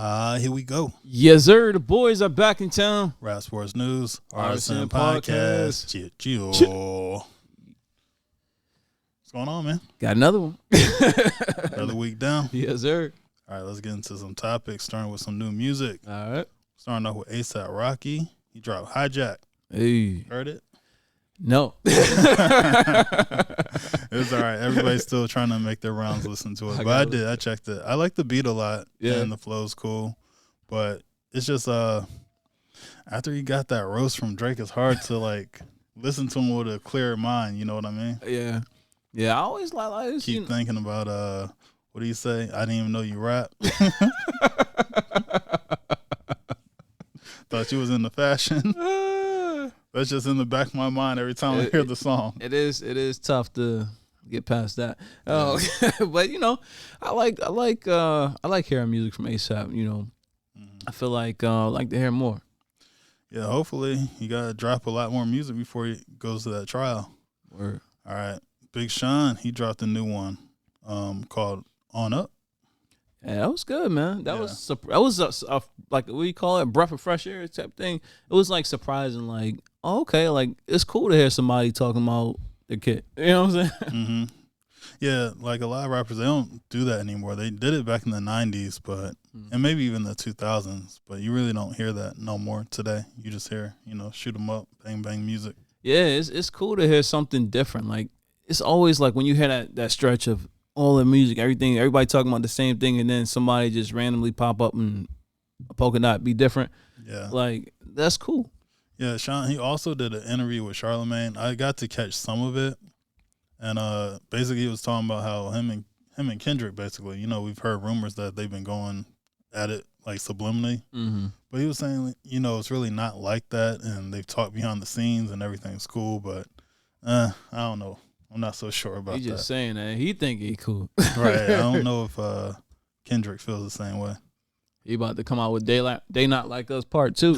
Here we go. Yes, sir. The boys are back in town. Rap Sports News, RSN RSN Podcast. Chill. What's going on, man? Got another one. Another week down. Yes, sir. All right, let's get into some topics, starting with some new music. All right. Starting off with A$AP Rocky. He dropped Hijack. Hey. Heard it? No. It's all right. Everybody's still trying to make their rounds listen to it. But I did. I checked it. I like the beat a lot. Yeah. And the flow's cool. But it's just after you got that roast from Drake, it's hard to like listen to him with a clear mind, you know what I mean? Yeah. Yeah, I always like keep thinking about what do you say? I didn't even know you rap. Thought you was into fashion. That's just in the back of my mind every time I hear the song. It is tough to get past that. But you know, I like hearing music from A$AP. You know, I feel like I like to hear more. Yeah, hopefully you gotta drop a lot more music before he goes to that trial. Word. All right, Big Sean, he dropped a new one called On Up. Yeah, that was good, man. That was a like what do you call it, breath of fresh air type thing. It was like surprising, like okay, like it's cool to hear somebody talking about their kid. You know what I'm saying? Mm-hmm. Yeah, like a lot of rappers, they don't do that anymore. They did it back in the 90s, but and maybe even the 2000s, but you really don't hear that no more today. You just hear, shoot 'em up, bang bang music. Yeah, it's cool to hear something different. Like it's always like when you hear that stretch of all the music, everybody talking about the same thing, and then somebody just randomly pop up and a polka dot be different. Yeah, like that's cool. Yeah, Sean, he also did an interview with Charlamagne. I got to catch some of it, and basically he was talking about how him and Kendrick, basically, we've heard rumors that they've been going at it like subliminally, but he was saying, it's really not like that, and they've talked behind the scenes and everything's cool, but I don't know. I'm not so sure about that. He's just saying that. He think he cool. Right. I don't know if Kendrick feels the same way. He about to come out with They Not Like Us Part 2.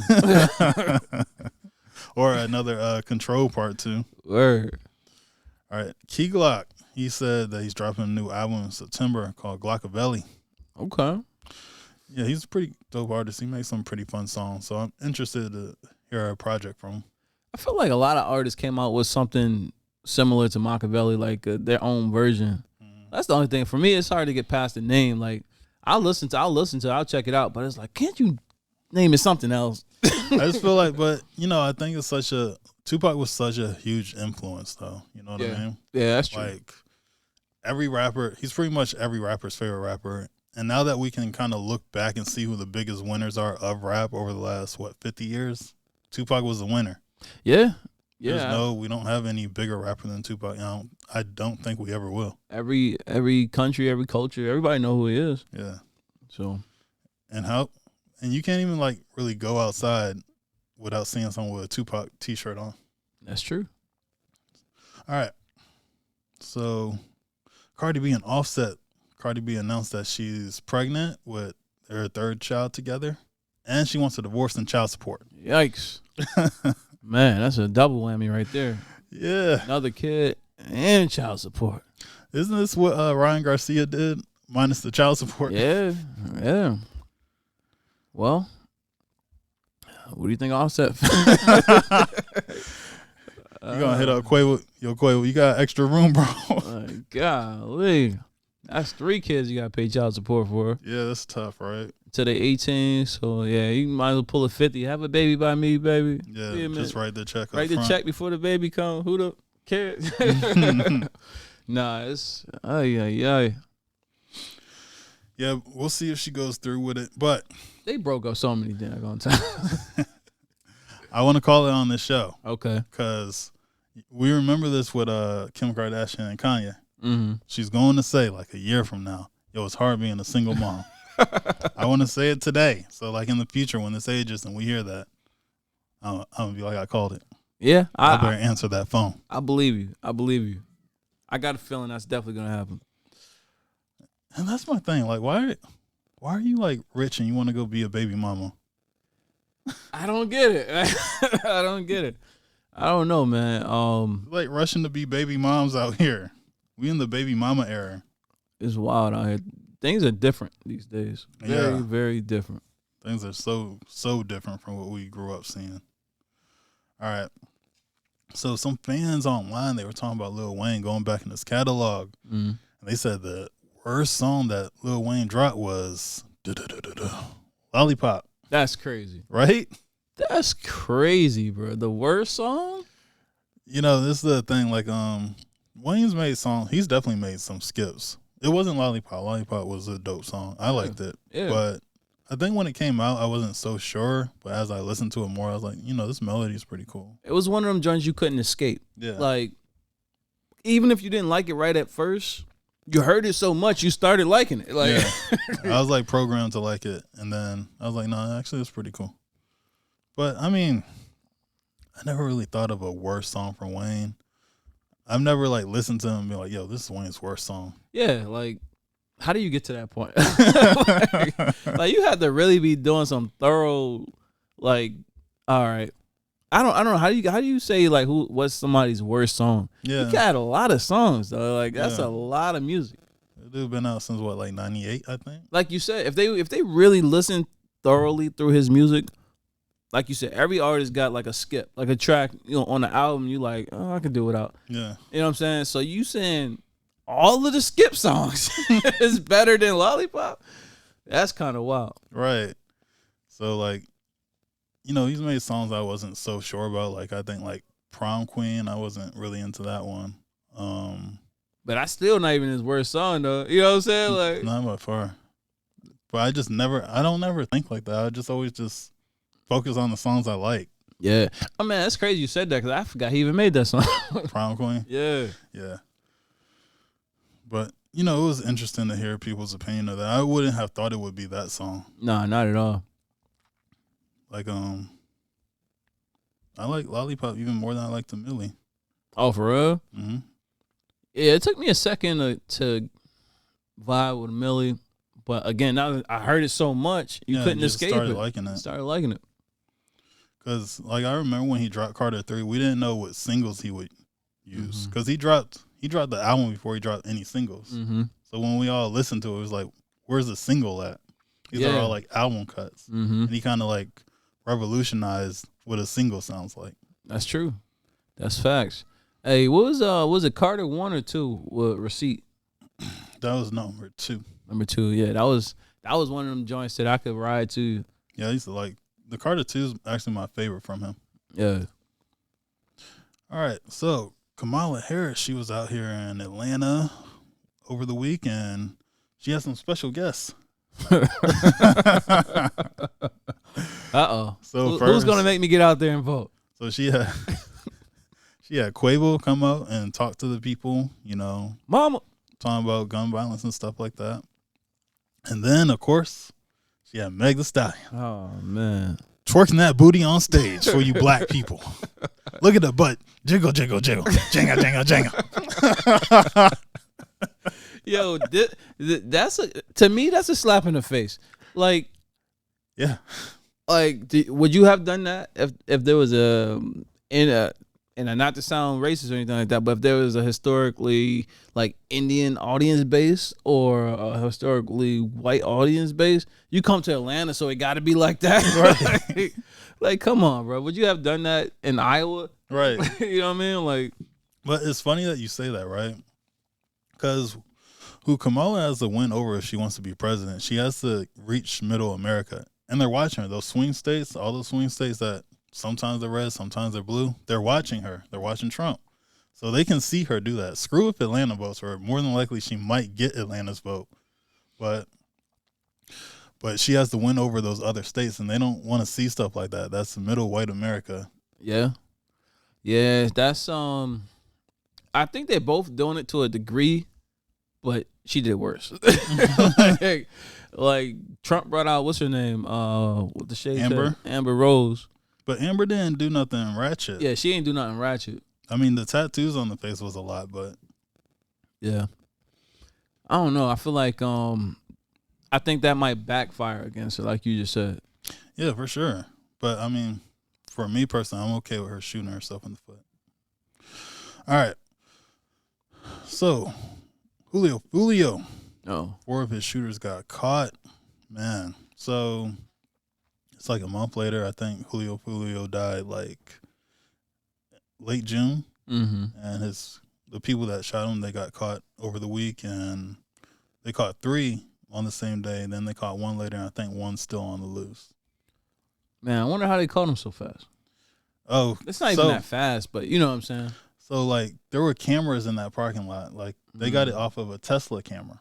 Or another Control Part 2. Word. All right. Key Glock, he said that he's dropping a new album in September called Glockavelli. Okay. Yeah, he's a pretty dope artist. He makes some pretty fun songs. So I'm interested to hear a project from him. I feel like a lot of artists came out with something similar to Machiavelli, like their own version. That's the only thing. For me, it's hard to get past the name. Like, I'll check it out, but it's like, can't you name it something else? I just feel like, but, I think it's Tupac was such a huge influence, though. You know what I mean? Yeah, that's true. Like, every rapper, he's pretty much every rapper's favorite rapper. And now that we can kind of look back and see who the biggest winners are of rap over the last, 50 years, Tupac was the winner. Yeah. Yeah, we don't have any bigger rapper than Tupac. I don't think we ever will. Every country, every culture, everybody know who he is. Yeah. So, and you can't even like really go outside without seeing someone with a Tupac T-shirt on. That's true. All right. So, Cardi B and Offset. Cardi B announced that she's pregnant with their third child together, and she wants a divorce and child support. Yikes. Man, that's a double whammy right there. Yeah. Another kid and child support. Isn't this what Ryan Garcia did, minus the child support? Yeah. Well, what do you think Offset? You gonna hit up Quavo? Yo, Quavo, you got extra room, bro. Golly. That's 3 kids you got to pay child support for. Yeah, that's tough, right? Till they 18, so yeah, you might as well pull a 50. Have a baby by me, baby. Yeah, just write the check. Write the check before the baby come. Who the cares? Nah, it's yeah. Yeah, we'll see if she goes through with it. But they broke up so many daggone times. I want to call it on this show. Okay, because we remember this with Kim Kardashian and Kanye. Mm-hmm. She's going to say like a year from now, yo, it's hard being a single mom. I want to say it today. So like in the future when this ages and we hear that, I'm going to be like, I called it. Yeah. I better answer that phone. I believe you. I got a feeling that's definitely going to happen. And that's my thing. Like, why are you like rich and you want to go be a baby mama? I don't get it. I don't get it. I don't know, man. Like rushing to be baby moms out here. We in the baby mama era. It's wild out here. things are different these days. Very, Yeah. very different. Things are so different from what we grew up seeing. All right. So some fans online, they were talking about Lil Wayne going back in his catalog. Mm. And they said the worst song that Lil Wayne dropped was Lollipop. That's crazy. Right? That's crazy, bro. The worst song? You know, this is the thing. Like, Wayne's made songs. He's definitely made some skips. It wasn't Lollipop. Lollipop was a dope song. I liked it. Yeah. But I think when it came out, I wasn't so sure. But as I listened to it more, I was like, you know, this melody is pretty cool. It was one of them joints you couldn't escape. Yeah. Like, even if you didn't like it right at first, you heard it so much, you started liking it. Like, I was like programmed to like it. And then I was like, no, actually, it's pretty cool. But I mean, I never really thought of a worse song from Wayne. I've never like listened to him and be like, yo, this is Wayne's worst song. yeah, like, how do you get to that point? like, you have to really be doing some thorough, like, all right. I don't know. How do you say like what's somebody's worst song? Yeah. He got a lot of songs though. Like that's Yeah. a lot of music. The dude been out since what, like 98, I think? Like you said, if they really listen thoroughly through his music, like you said, every artist got like a skip, like a track, you know, on the album. You like, oh, I can do without. Yeah. You know what I'm saying? So you saying all of the skip songs is better than Lollipop? That's kind of wild. Right. So like, you know, he's made songs I wasn't so sure about. Like I think like Prom Queen, I wasn't really into that one. But I still not even his worst song though. You know what I'm saying? Like, Not by far. But I don't never think like that. I just always just focus on the songs I like. yeah. Oh man, that's crazy you said that because I forgot he even made that song. Prom Queen. yeah. Yeah. But you know, it was interesting to hear people's opinion of that. I wouldn't have thought it would be that song. Nah, not at all. Like I like Lollipop even more than I like the Millie. Oh, for real? Mm-hmm. Yeah, it took me a second to vibe with Millie, but again, now that I heard it so much, you couldn't just escape started it. liking it. Started liking it. Cause like I remember when he dropped Carter 3, we didn't know what singles he would use. Cause he dropped the album before he dropped any singles. Mm-hmm. So when we all listened to it, it was like, where's the single at? These are all like album cuts. Mm-hmm. And he kind of like revolutionized what a single sounds like. That's true. That's facts. Hey, what was it Carter 1 or 2 with Receipt? That was number 2. Number 2, yeah. That was one of them joints that I could ride to. Yeah, I used to like the Carter 2 is actually my favorite from him. Yeah. All right, so Kamala Harris, she was out here in Atlanta over the week, and she had some special guests. Uh-oh. So who's gonna make me get out there and vote? So she had Quavo come out and talk to the people, you know, Mama. talking about gun violence and stuff like that. And then, of course, she had Meg Thee Stallion Oh man. twerking that booty on stage for you black people. Look at the butt. Jiggle, jiggle, jiggle. Jingle, jingle, jingle. Yo, to me that's a slap in the face. Like, Yeah. like would you have done that if there was in a not to sound racist or anything like that, but if there was a historically like Indian audience base or a historically white audience base, you come to Atlanta, so it got to be like that. Right? like, come on, bro. Would you have done that in Iowa? Right. You know what I mean? Like, But it's funny that you say that, right? Because who Kamala has to win over if she wants to be president, she has to reach middle America. And they're watching her. Those swing states, all those swing states that sometimes they're red, sometimes they're blue, they're watching her. They're watching Trump. So they can see her do that. Screw if Atlanta votes her. More than likely she might get Atlanta's vote. But she has to win over those other states, and they don't want to see stuff like that. That's middle white America. yeah. Yeah, that's I think they're both doing it to a degree, but she did worse. like Trump brought out what's her name? What the shade? Amber? Amber Rose. But Amber didn't do nothing ratchet. Yeah, she ain't do nothing ratchet. I mean, the tattoos on the face was a lot, but Yeah. I don't know. I feel like I think that might backfire against her, like you just said. yeah, for sure. But I mean, for me personally, I'm okay with her shooting herself in the foot. All right. So, Julio, Oh. 4 of his shooters got caught. Man, so it's like a month later. I think Julio died like late June, Mm-hmm. and the people that shot him, they got caught over the week, and they caught 3 on the same day. And then they caught 1 later, and I think 1's still on the loose. Man, I wonder how they caught him so fast. Oh, It's not even that fast, but you know what I'm saying. So like there were cameras in that parking lot. Like they got it off of a Tesla camera.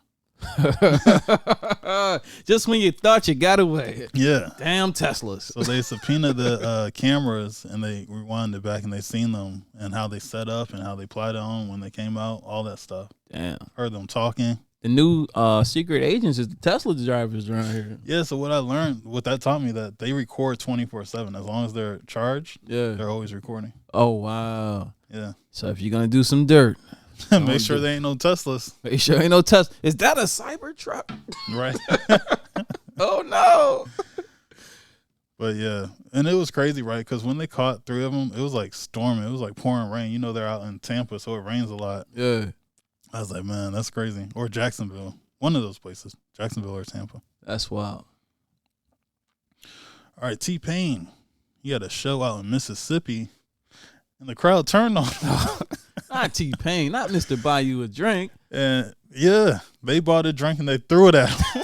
Just when you thought you got away. Yeah. Damn Teslas. So they subpoenaed the cameras, and they rewound it back, and they seen them and how they set up and how they applied it on when they came out, all that stuff. Damn. Heard them talking. The new secret agents is the Tesla drivers around here. Yeah, so what I learned, what that taught me, that they record 24/7. As long as they're charged, they're always recording. Oh, wow. Yeah. So if you're going to do some dirt, make sure there ain't no Teslas. Make sure ain't no Tesla. Is that a cyber truck? Right. Oh, no. But yeah, and it was crazy, right? Because when they caught 3 of them, it was like storming. It was like pouring rain. You know, they're out in Tampa, so it rains a lot. Yeah. I was like, man, that's crazy. Or Jacksonville. One of those places. Jacksonville or Tampa. That's wild. All right, T-Pain. He had a show out in Mississippi, and the crowd turned on him. Not T-Pain. Not Mr. Buy You a Drink. And, yeah, they bought a drink, and they threw it at him.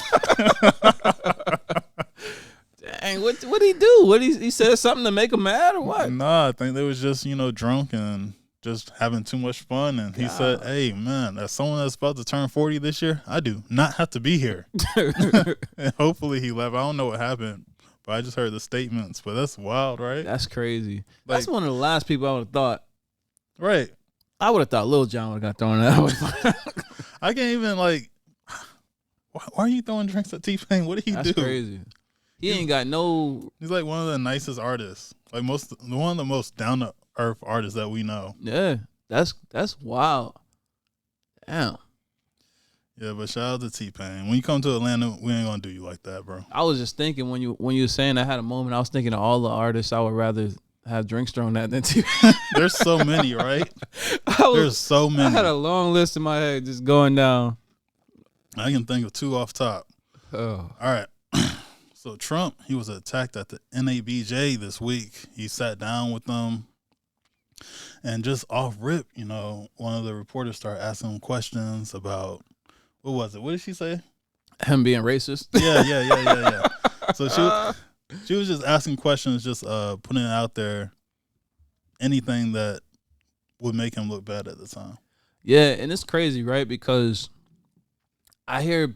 Dang, what he do? What he said something to make him mad or what? Nah, I think they was just, drunk and just having too much fun. And he said, hey, man, as someone that's about to turn 40 this year, I do not have to be here. And hopefully he left. I don't know what happened, but I just heard the statements. But that's wild, right? That's crazy. Like, that's one of the last people I would have thought. Right. I would have thought Lil Jon would have got thrown out. I can't even, why are you throwing drinks at T-Pain? What did he do? That's crazy. He ain't got no. He's like one of the nicest artists. Like one of the most down to earth artists that we know. Yeah, that's wild. Damn. Yeah, but shout out to T-Pain. When you come to Atlanta, we ain't gonna do you like that, bro. I was just thinking when you were saying I had a moment, I was thinking of all the artists I would rather have drinks thrown at than T-Pain. There's so many, right? There's so many. I had a long list in my head just going down. I can think of 2 off top. Oh. All right. So Trump, he was attacked at the NABJ this week. He sat down with them, and just off rip, one of the reporters started asking him questions about, what was it? What did she say? Him being racist. Yeah. So she was just asking questions, just putting it out there, anything that would make him look bad at the time. Yeah, and it's crazy, right? Because I hear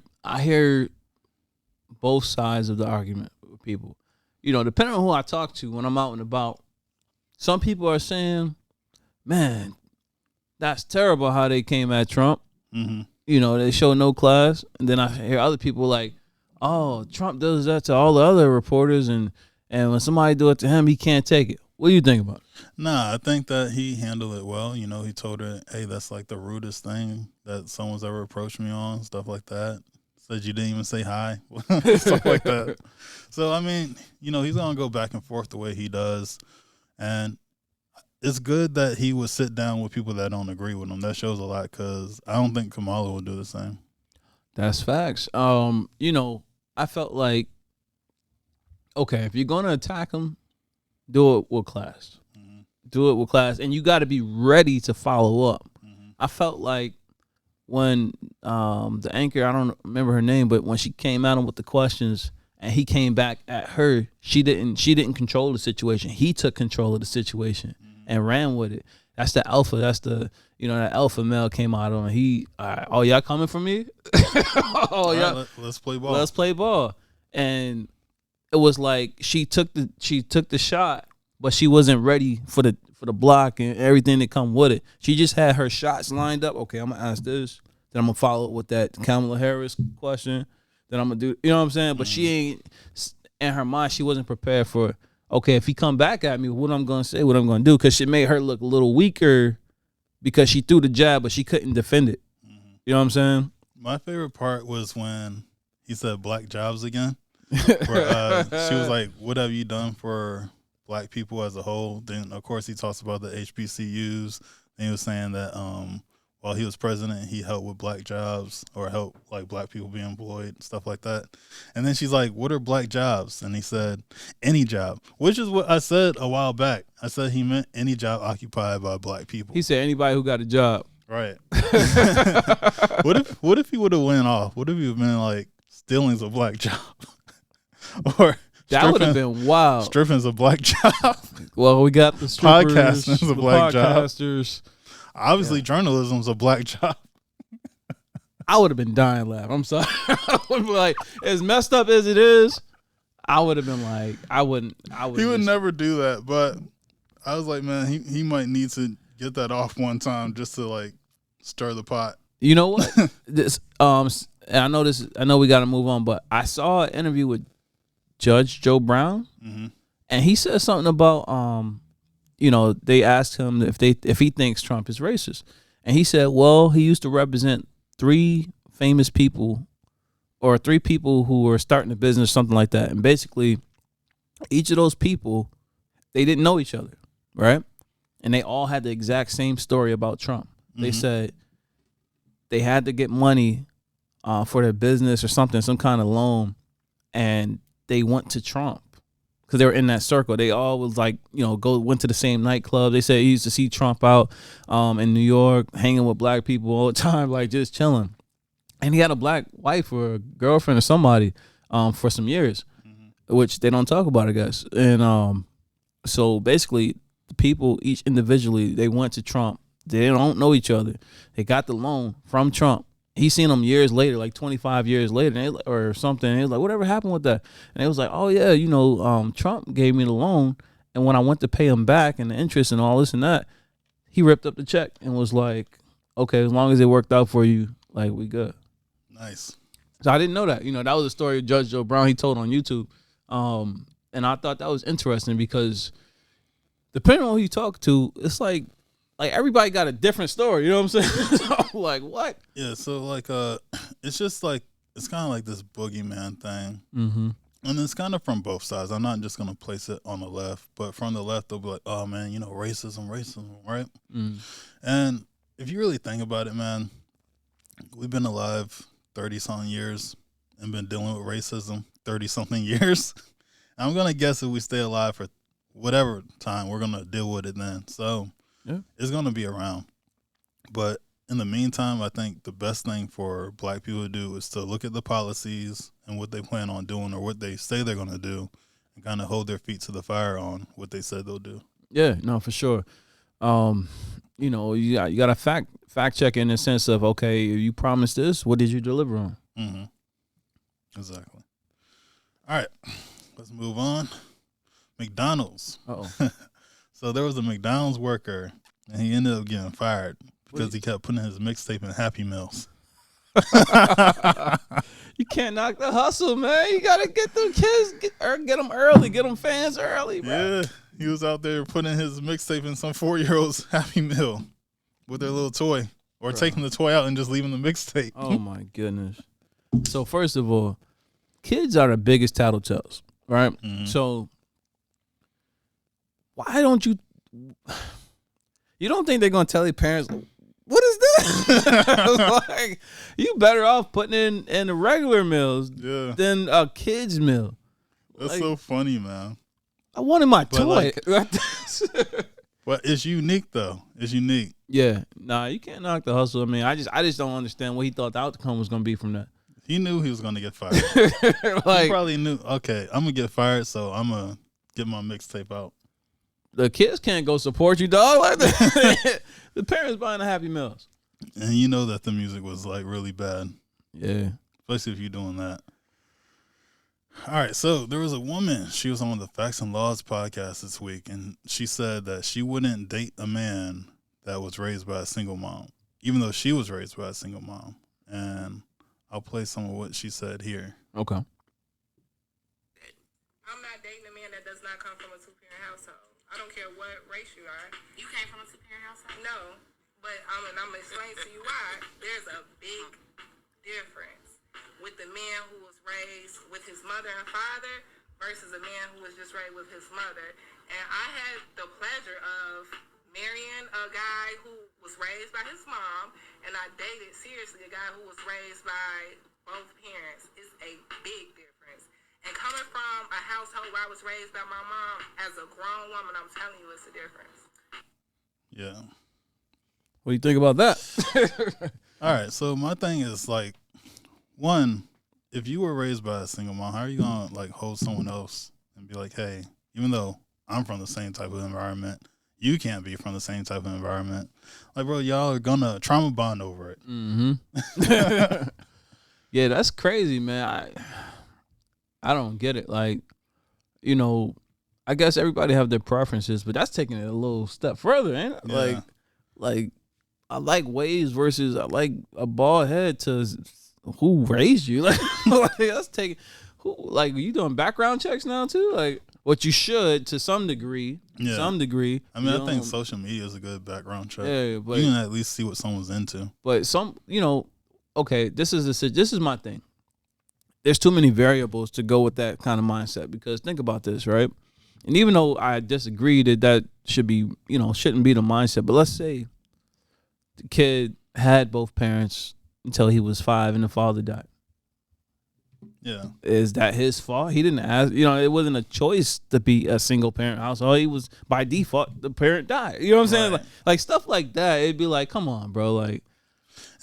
both sides of the argument with people. Depending on who I talk to when I'm out and about, some people are saying, man, that's terrible how they came at Trump. Mm-hmm. They show no class. And then I hear other people like, oh, Trump does that to all the other reporters, and when somebody do it to him, he can't take it. What do you think about it? Nah, I think that he handled it well. He told her, hey, that's like the rudest thing that someone's ever approached me on, stuff like that. Said you didn't even say hi, stuff like that. So, I mean, he's going to go back and forth the way he does. And it's good that he would sit down with people that don't agree with him. That shows a lot, because I don't think Kamala would do the same. That's facts. I felt like, okay, if you're going to attack him, do it with class. Mm-hmm. Do it with class. And you got to be ready to follow up. Mm-hmm. I felt like when the anchor, I don't remember her name, but when she came at him with the questions and he came back at her, she didn't control the situation. He took control of the situation and ran with it. That's the alpha. That's the that alpha male came out of him. All right, oh, y'all coming for me? Right, let's play ball. Let's play ball. And it was like she took the shot, but she wasn't ready for the block and everything that come with it. She just had her shots lined up. Okay, I'm gonna ask this. Then I'm gonna follow up with that Kamala Harris question. Then I'm gonna do. You know what I'm saying? But she ain't. In her mind, she wasn't prepared for. Okay, if he come back at me, what I'm gonna say, what I'm gonna do, because she made her look a little weaker because she threw the jab, but she couldn't defend it. Mm-hmm. You know what I'm saying? My favorite part was when he said black jobs again. Where she was like, "What have you done for black people as a whole?" Then, of course, he talks about the HBCUs. And he was saying that while he was president, he helped with black jobs or helped like black people be employed, stuff like that. And then she's like, what are black jobs? And he said, any job, which is what I said a while back. I said he meant any job occupied by black people. He said anybody who got a job. Right. What if he would have went off? What if he would have been like stealing's a black job? Or that would have been wild. Stripping's a black job. Well, we got the strippers, podcasting's a black podcasters. Job. Obviously, journalism's a black job. I would have been dying laughing. I'm sorry. I would be like, as messed up as it is, I would have been like, I wouldn't. He would never do that, but I was like, man, he might need to get that off one time just to like stir the pot. You know what? This and I know we got to move on, but I saw an interview with Judge Joe Brown, and he said something about they asked him if he thinks Trump is racist, and he said, well, he used to represent 3 famous people or 3 people who were starting a business, something like that, and basically each of those people, they didn't know each other, right? And they all had the exact same story about Trump. They said they had to get money for their business or something, some kind of loan, and they went to Trump because they were in that circle. They all was like, went to the same nightclub. They said he used to see Trump out in New York, hanging with black people all the time, like just chilling. And he had a black wife or a girlfriend or somebody for some years, which they don't talk about, I guess. And so basically, the people each individually, they went to Trump. They don't know each other. They got the loan from Trump. He seen them years later, like 25 years later, or something. And he was like, whatever happened with that? And it was like, oh, yeah, Trump gave me the loan. And when I went to pay him back and the interest and all this and that, he ripped up the check and was like, okay, as long as it worked out for you, like, we good. Nice. So I didn't know that. That was a story of Judge Joe Brown he told on YouTube. And I thought that was interesting because depending on who you talk to, it's like everybody got a different story, you know what I'm saying? So I'm like, what? Yeah, so like it's just like it's kind of like this boogeyman thing. And it's kind of from both sides. I'm not just gonna place it on the left, but from the left they'll be like, oh man, racism, right? And if you really think about it, man, we've been alive 30-something years and been dealing with racism 30-something years. I'm gonna guess if we stay alive for whatever time, we're gonna deal with it then. So yeah, it's gonna be around. But in the meantime, I think the best thing for black people to do is to look at the policies and what they plan on doing or what they say they're gonna do, and kind of hold their feet to the fire on what they said they'll do. Yeah, no, for sure. You got to fact check in the sense of, okay, you promised this, what did you deliver on? Exactly. All right, let's move on. McDonald's. So there was a McDonald's worker, and he ended up getting fired because he kept putting his mixtape in Happy Meals. You can't knock the hustle, man. You got to get them kids, get them early, get them fans early, bro. Yeah, he was out there putting his mixtape in some 4-year-old's Happy Meal with their little toy, or taking the toy out and just leaving the mixtape. Oh, my goodness. So, first of all, kids are the biggest tattletales, right? So, why don't you don't think they're going to tell their parents, what is this? Like, you better off putting in the regular meals than a kid's meal. That's so funny, man. I wanted my toy. But it's unique, though. It's unique. Yeah. Nah, you can't knock the hustle. I mean, I just don't understand what he thought the outcome was going to be from that. He knew he was going to get fired. He probably knew, okay, I'm going to get fired, so I'm going to get my mixtape out. The kids can't go support you, dog. Like the parents buying the Happy Meals. And you know that the music was like really bad. Yeah. Especially if you're doing that. All right, so there was a woman. She was on the Facts and Laws podcast this week, and she said that she wouldn't date a man that was raised by a single mom, even though she was raised by a single mom. And I'll play some of what she said here. Okay. I'm not dating a man that does not come from a two-parent household. I don't care what race you are. You came from a two-parent household? No, but I'm going to explain to you why. There's a big difference with the man who was raised with his mother and father versus a man who was just raised with his mother. And I had the pleasure of marrying a guy who was raised by his mom, and I dated seriously a guy who was raised by both parents. Is a big difference. And coming from a household where I was raised by my mom, as a grown woman, I'm telling you, it's a difference. Yeah. What do you think about that? All right. So my thing is like, one, if you were raised by a single mom, how are you gonna like hold someone else and be like, hey, even though I'm from the same type of environment, you can't be from the same type of environment. Like, bro, y'all are gonna trauma bond over it. Mm-hmm. Yeah, that's crazy, man. I don't get it. Like, you know, I guess everybody have their preferences, but that's taking it a little step further, ain't it? Yeah. Like I like waves versus I like a bald head to who raised you. Like that's taking who like you doing background checks now too? Like what you should to some degree. Yeah. Some degree. I mean, I think social media is a good background check. Yeah, but you can at least see what someone's into. But some, you know, okay, this is my thing. There's too many variables to go with that kind of mindset because think about this, right? And even though I disagree that should be, you know, shouldn't be the mindset, but let's say the kid had both parents until he was 5 and the father died. Yeah. Is that his fault? He didn't ask, you know, it wasn't a choice to be a single parent household. He was by default, the parent died. You know what I'm saying? Right. Like stuff like that. It'd be like, come on, bro. Like,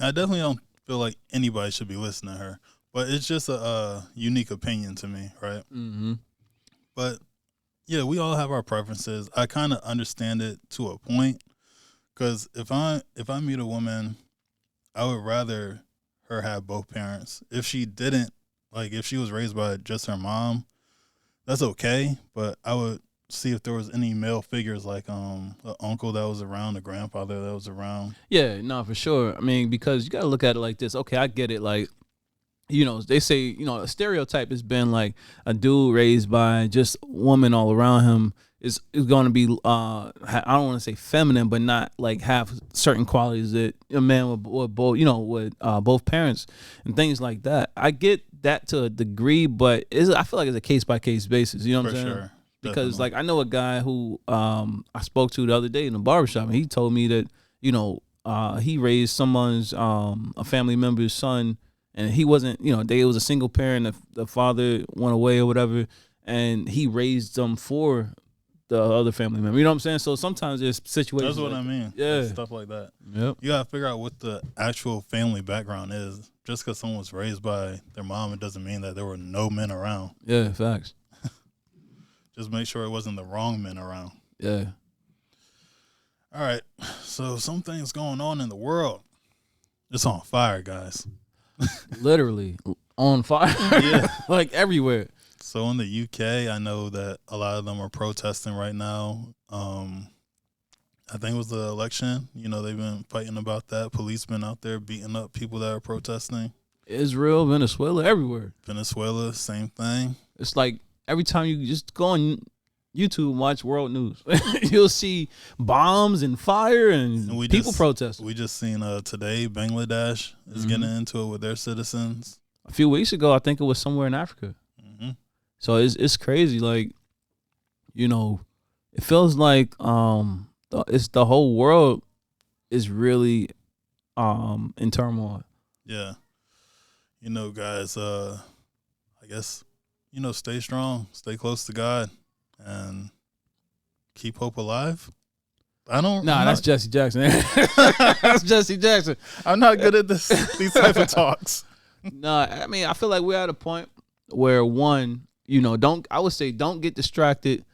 And I definitely don't feel like anybody should be listening to her, but it's just a unique opinion to me, right? mm-hmm. But yeah, we all have our preferences. I kind of understand it to a point, because if I meet a woman, I would rather her have both parents. If she didn't, like if she was raised by just her mom, that's okay. But I would see if there was any male figures like an uncle that was around, a grandfather that was around. Yeah, no, for sure. I mean, because you got to look at it like this. Okay, I get it. Like, you know, they say, you know, a stereotype has been like a dude raised by just women all around him is going to be, I don't want to say feminine, but not like have certain qualities that a man with both, you know, with both parents and things like that. I get that to a degree, but I feel like it's a case by case basis. You know what I'm saying? Sure. Because Definitely. like I know a guy who I spoke to the other day in the barbershop, and he told me that, you know, he raised someone's a family member's son, and he wasn't, you know, it was a single parent. The father went away or whatever, and he raised them for the other family member. You know what I'm saying? So sometimes there's situations. That's what I mean. Yeah. Stuff like that. Yep. You gotta figure out what the actual family background is. Just because someone was raised by their mom, it doesn't mean that there were no men around. Yeah, facts. Just make sure it wasn't the wrong men around. Yeah. All right. So some things going on in the world. It's on fire, guys. Literally on fire. Yeah. Like everywhere. So in the UK, I know that a lot of them are protesting right now. I think it was the election. You know, they've been fighting about that. Police been out there beating up people that are protesting. Israel, Venezuela, everywhere. Venezuela, same thing. It's like every time you just go on YouTube and watch world news, you'll see bombs and fire and people protesting. We just seen today Bangladesh is getting into it with their citizens. A few weeks ago, I think it was somewhere in Africa. Mm-hmm. So it's crazy. Like, you know, it feels like it's the whole world is really in turmoil. Yeah. You know, guys, I guess, you know, stay strong, stay close to God, and keep hope alive. That's Jesse Jackson. That's Jesse Jackson. I'm not good at these type of talks. No, I mean, I feel like we're at a point where one, you know, don't get distracted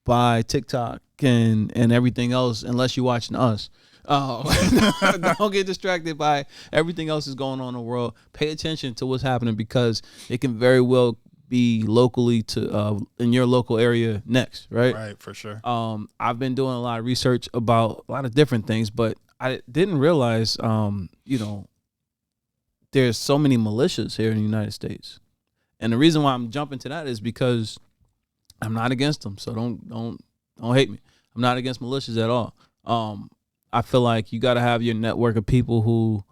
by TikTok and everything else unless you're watching us. Don't get distracted by everything else that's going on in the world. Pay attention to what's happening because it can very well be locally to in your local area next, right? Right, for sure. I've been doing a lot of research about a lot of different things, but I didn't realize, you know, there's so many militias here in the United States. And the reason why I'm jumping to that is because I'm not against them. So don't hate me. I'm not against militias at all. I feel like you got to have your network of people who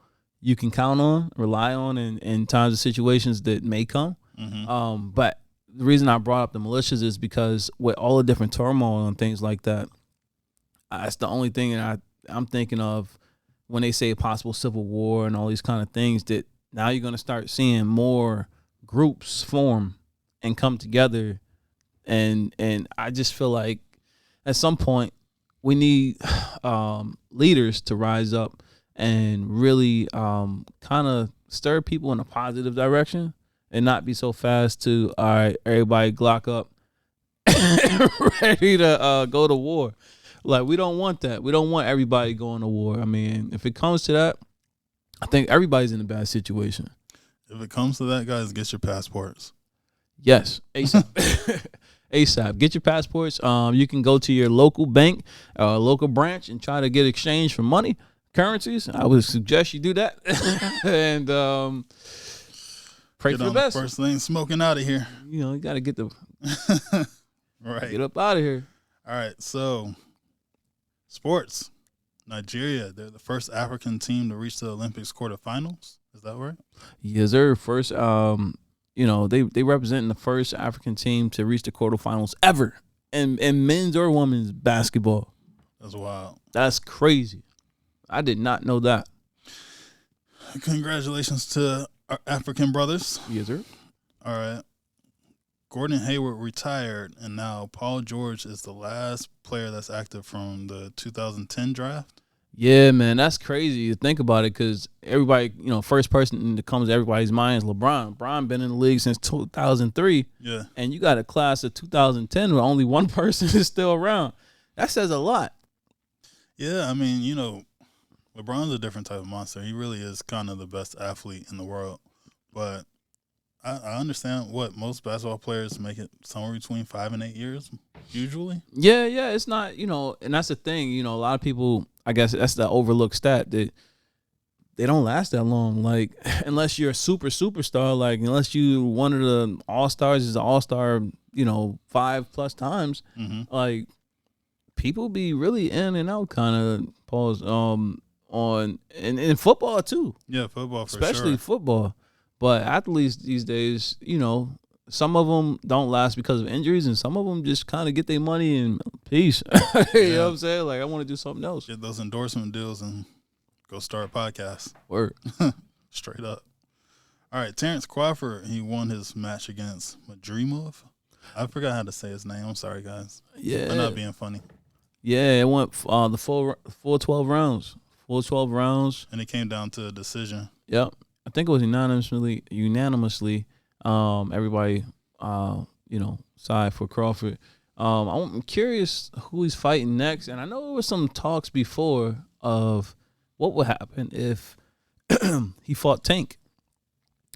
you can count on, rely on in times of situations that may come. Mm-hmm. But the reason I brought up the militias is because with all the different turmoil and things like that, That's the only thing that I'm thinking of when they say possible civil war and all these kind of things, that now you're going to start seeing more groups form and come together. And I just feel like at some point we need leaders to rise up and really kind of stir people in a positive direction and not be so fast to, all right, everybody Glock up, ready to go to war. Like, we don't want that. We don't want everybody going to war. I mean, if it comes to that, I think everybody's in a bad situation. If it comes to that, guys, get your passports. Yes, ASAP. ASAP. Get your passports. You can go to your local bank, local branch, and try to get exchange for money, currencies. I would suggest you do that. And pray Get for the on best. First thing smoking out of here. You know, you got to get the Right. get up out of here. All right. So, sports. Nigeria, they're the first African team to reach the Olympics quarterfinals. Is that right? Yes, sir. First, they representing the first African team to reach the quarterfinals ever in men's or women's basketball. That's wild. That's crazy. I did not know that. Congratulations to our African brothers. Yes, sir. All right. Gordon Hayward retired, and now Paul George is the last player that's active from the 2010 draft. Yeah, man, that's crazy to think about it, because everybody, first person that comes to everybody's mind is LeBron. LeBron been in the league since 2003. Yeah. And you got a class of 2010 where only one person is still around. That says a lot. Yeah, I mean, LeBron's a different type of monster. He really is kind of the best athlete in the world. But I understand what most basketball players make it somewhere between 5 and 8 years, usually. Yeah, it's not, and that's the thing, a lot of people, I guess that's the overlooked stat, that they don't last that long. Like, unless you're a superstar, like, unless you one of the all-stars is an all-star, 5+ times, like, people be really in and out kind of, pause, on, and in football too. Yeah, football for especially sure. football. But athletes these days, some of them don't last because of injuries, and some of them just kind of get their money and peace. You know what I'm saying? Like, I want to do something else. Get those endorsement deals and go start a podcast. Word. Straight up. All right, Terrence Crawford, he won his match against Madrimov. I forgot how to say his name. I'm sorry, guys. Yeah. I'm not being funny. Yeah, it went the full 12 rounds. Full 12 rounds. And it came down to a decision. Yep. I think it was unanimously. Everybody, side for Crawford. I'm curious who he's fighting next, and I know there was some talks before of what would happen if he fought Tank.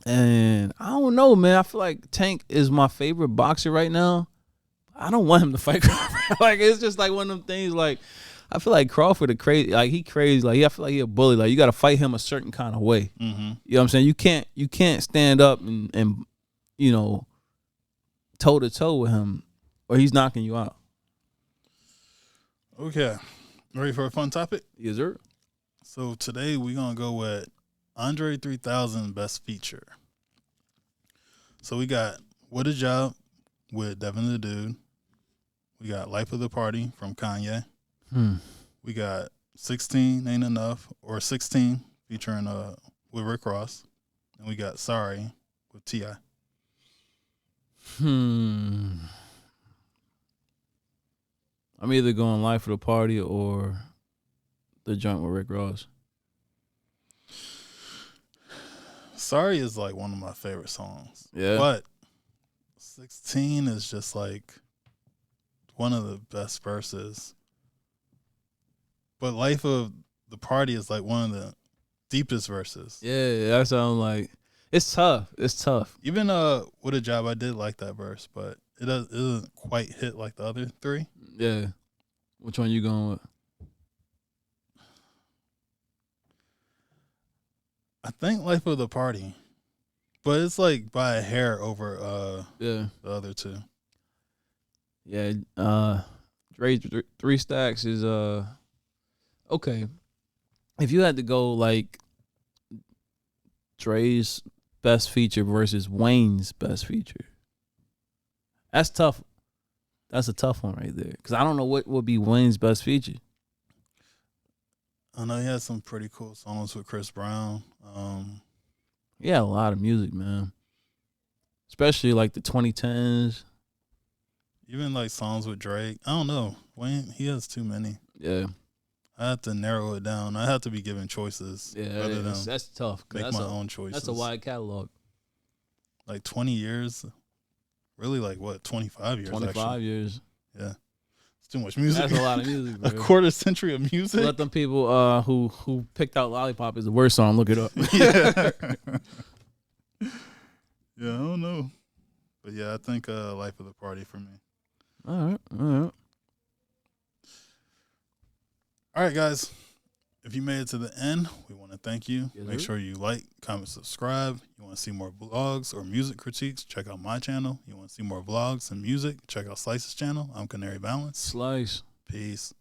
And I don't know, man. I feel like Tank is my favorite boxer right now. I don't want him to fight Crawford. Like, it's just like one of them things. Like, I feel like Crawford is crazy. Like, he crazy. Like, I feel like he a bully. Like, you got to fight him a certain kind of way. Mm-hmm. You know what I'm saying? You can't stand up and toe to toe with him, or he's knocking you out. Okay. Ready for a fun topic? Yes, sir. So today we're going to go with Andre 3000 Best Feature. So we got What a Job with Devin the Dude. We got Life of the Party from Kanye. We got 16 Ain't Enough, or 16 featuring with Rick Ross. And we got Sorry with T.I. I'm either going Life of the Party or the joint with Rick Ross. Sorry is like one of my favorite songs. Yeah. But 16 is just like one of the best verses. But Life of the Party is like one of the deepest verses. Yeah, that sounds like it's tough. It's tough. Even What a Job, I did like that verse, but it doesn't quite hit like the other three. Yeah. Which one you going with? I think Life of the Party. But it's like by a hair over the other two. Yeah, Dre's 3 Stacks is okay. If you had to go like Dre's best feature versus Wayne's best feature, that's tough. That's a tough one right there, because I don't know what would be Wayne's best feature. I know he had some pretty cool songs with Chris Brown. Yeah, a lot of music, man. Especially like the 2010s. Even like songs with Drake. I don't know. Wayne, he has too many. Yeah. I have to narrow it down. I have to be given choices. Yeah, rather than that's tough. make That's my own choices. That's a wide catalog. Like 20 years. Really like what, 25 years 25 actually. years. Yeah. It's too much music. That's a lot of music, bro. A quarter century of music. Let them people who picked out Lollipop is the worst song, look it up. Yeah. Yeah, I don't know. But yeah, I think Life of the Party for me. All right. All right, guys. If you made it to the end, we want to thank you. Yes, Make sir. sure you like, comment, subscribe. You want to see more vlogs or music critiques, check out my channel. You want to see more vlogs and music, check out Slyce's channel. I'm Canary Valens. Slyce. Peace.